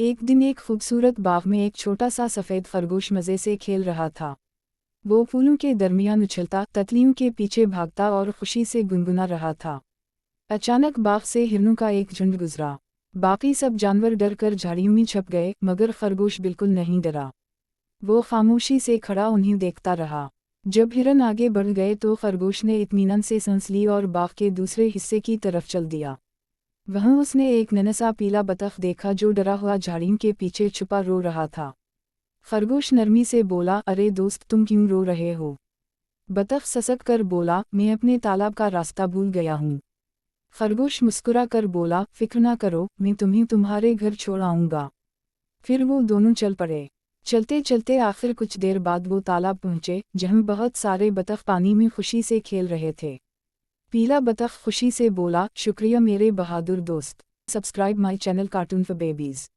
एक दिन एक खूबसूरत बाग में एक छोटा सा सफ़ेद खरगोश मज़े से खेल रहा था। वो फूलों के दरमियान उछलता, तितलियों के पीछे भागता और खुशी से गुनगुना रहा था। अचानक बाग से हिरणों का एक झुंड गुजरा। बाकी सब जानवर डर कर झाड़ियों में छुप गए, मगर खरगोश बिल्कुल नहीं डरा। वो खामोशी से खड़ा उन्हें देखता रहा। जब हिरन आगे बढ़ गए तो खरगोश ने इत्मीनान से सांस ली और बाग के दूसरे हिस्से की तरफ चल दिया। वहाँ उसने एक नन्हा सा पीला बतख देखा जो डरा हुआ झाड़ियों के पीछे छुपा रो रहा था। खरगोश नरमी से बोला, अरे दोस्त, तुम क्यों रो रहे हो? बतख ससक कर बोला, मैं अपने तालाब का रास्ता भूल गया हूँ। खरगोश मुस्कुरा कर बोला, फिक्र ना करो, मैं तुम्हें तुम्हारे घर छोड़ आऊँगा। फिर वो दोनों चल पड़े। चलते चलते आखिर कुछ देर बाद वो तालाब पहुँचे, जहाँ बहुत सारे बतख पानी में खुशी से खेल रहे थे। पीला बतख खुशी से बोला, शुक्रिया मेरे बहादुर दोस्त। Subscribe my channel cartoon for babies.